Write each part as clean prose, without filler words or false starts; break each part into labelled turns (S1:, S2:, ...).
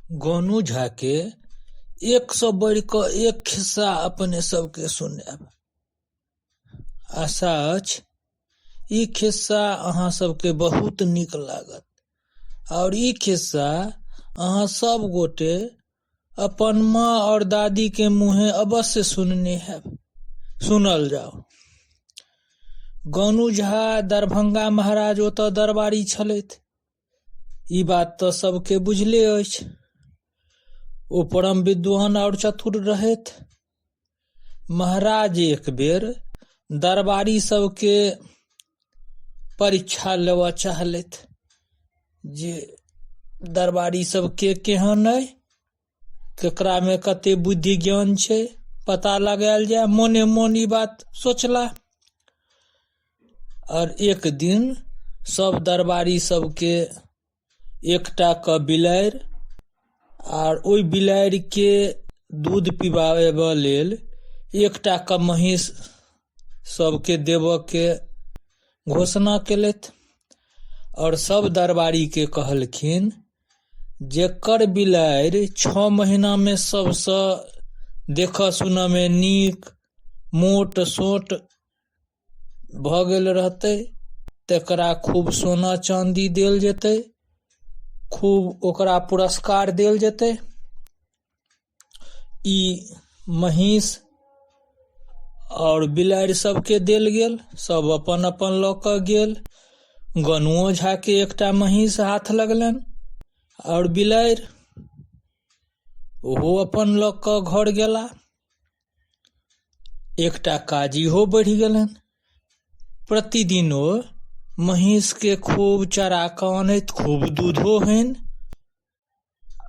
S1: गोनू झा के 100 बढ़ क एक खिस्सा अपने सबके सुनाब। आशा अछि ई खिस्सा अहाँ सबके बहुत नीक लागत और ई खिस्सा अहाँ सब गोटे अपन माँ और दादी के मुँहे अवश्य सुनने हैब। सुनल जाओ। गोनू झा दरभंगा महाराज ओतऽ दरबारी छलथि, ई बात तऽ सबके बुझले अछि। ओ परम विद्वान और चतुर रहथि। महाराज एक बेर दरबारी सबके परीक्षा लेवा चाहलथि जे दरबारी सबके केहन अइ, केकरा में कते बुद्धि ज्ञान छै, पता लगायल जाय। मोने मोन ई बात सोचला। और एक दिन सब दरबारी सबके एकटा क बिलाड़ि और ओई बिलाड़ि के दूध पिबाबे लेल एकटा क महींस सबके देबऽ के घोषणा केलथि। और सब दरबारी के कहलखिन जेकर बिलाड़ि 6 महीना में सबसे देखऽ सुनऽ में नीक, मोट सोट भ गेल रहतै, तेकरा खूब सोना चांदी देल जेतै, खूब ओकरा पुरस्कार देल जेतै। ई महींस और बिलाड़ि सबके देल गेल। सब अपन अपन लऽ कऽ गेल। गोनुओ झा के एकटा महींस हाथ लगलनि और बिलाड़ि ओहो अपन लऽ कऽ घर गेला। एकटा काजी हो बढ़ि गेलनि। प्रतिदिन ओ महींस के खूब चरा कऽ आनैत, खूब दूधो हन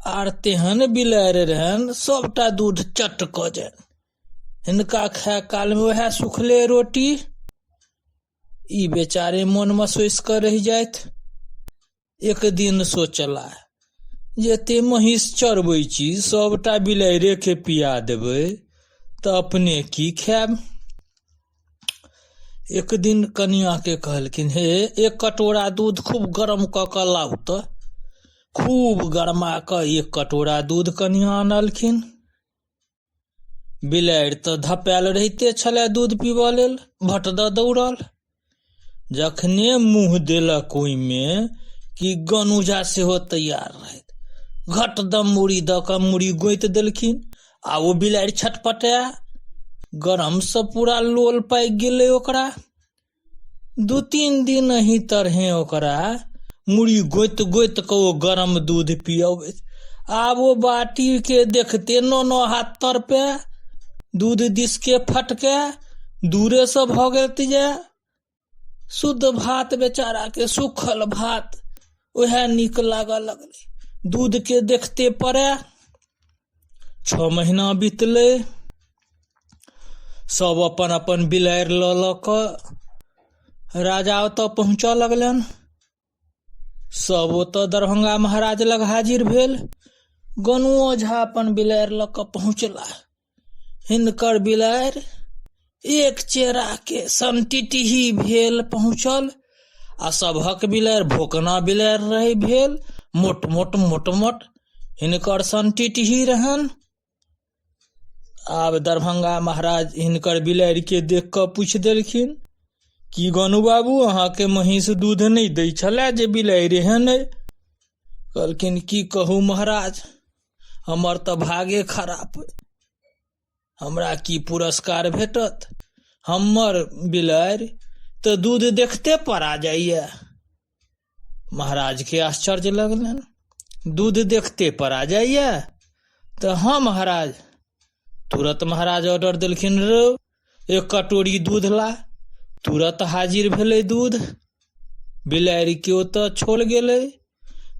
S1: आर तेहन बिलाड़ि रहन सबटा दूध चट कऽ जाय। हिनका खाय काल में वह सुखले रोटी ई बेचारे मन मसोस कर रह जात। एक दिन सोचला जे ते महींस चरबै छी, सबटा बिलाड़े के पिया देबै तऽ अपने की खायब। एक दिन कनिया के कहलखिन, हे एक कटोरा दूध खूब गरम कऽ कऽ लाउ तऽ। खूब गरमा कऽ 1 कटोरा दूध कनिया आनलखिन। बिलाड़ि तऽ धपायल रहिते छलै दूध पीबऽ लेल, भट दऽ दौड़ल। जखने मुँह देलक ओइमे कि गोनू झा सेहो तैयार रहथि, घट दम मुड़ी दऽ कऽ मुड़ी गोइत देलखिन आ ओ बिलाड़ि छटपटाए। गरम से पूरा लोल पाकि गेलै ओकरा। 2-3 दिन एही तरहे ओकरा मुड़ी गोइत गोइत कऽ ओ गरम दूध पियबैत। आब ओ बाटी के देखते 9 हाथ तर पे दूध दिस के फटके दूरे से भगैत जाय। शुद्ध भात बेचारा के, सुखल भात वह निक लागऽ लगले। दूध के देखते पड़े। 6 महीना बीतले। सब अपन अपन बिलाड़ि लऽ कऽ राजा ओतऽ पहुँचऽ लगलन। सब ओतऽ दरभंगा महाराज लग हाजिर भेल। गोनुओ झा अपन बिलाड़ि लऽ कऽ पहुँचला। हिनकर बिलाड़ि एक चेरा के सनटिटही भेल पहुँचल आ सबहक बिलाड़ि भोकना बिलाड़ि रही भेल, मोट मोट मोट मोट हिनकर सनटिटही रहन। आब दरभंगा महाराज हिनकर बिलाड़ि के देख कऽ पूछि देलखिन कि गोनू बाबू अहाँ के महींस दूध नहीं दै छले जे बिलाड़ि एहन अइ। कहलखिन की कहू महाराज, हमर तऽ भागे खराब अइ, हमरा की पुरस्कार भेटत। हमर बिलाड़ि तऽ दूध देखते परा जाइए। महाराज के आश्चर्य लगलन। दूध देखते परा जाइए तऽ हाँ महाराज। तुरंत महाराज ऑर्डर देलखिन, रो 1 कटोरी दूध ला। तुरंत हाजिर भेले दूध। बिलाड़ि के ओतऽ छोड़ गेले।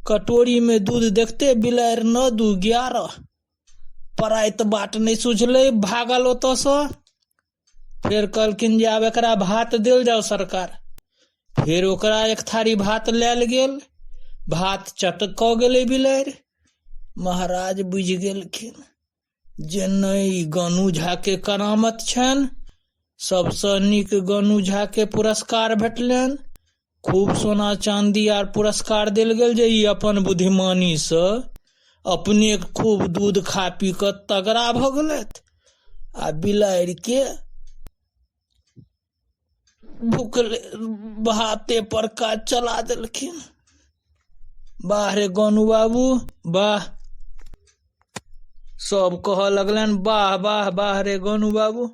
S1: कटोरी में दूध देखते बिलाड़ि 9 2 11 पराइत बाट नहीं सुझले, भागल ओतऽ से। फिर कहलखिन जे आब एकरा भात देल जाओ सरकार। फिर ओकरा 1 थारी भात लेल गेल। भात चट कऽ गेले बिलाड़ि। महाराज बुझि गेलखिन जे नहीं गोनू झा के करामत छनि। सबसे नीक गोनू झा के पुरस्कार भेटलनि। खूब सोना चांदी आर पुरस्कार देल गेल जे ई अपन बुद्धिमानी से अपने खूब दूध खा पी कऽ तगड़ा भऽ गेलथि आ बिलाड़ि के भूखले हाथे पर काज चला देलखिन। वाह रे गोनू बाबू वाह। सब कह लगलन वाह वाह वाह रे गोनू बाबू।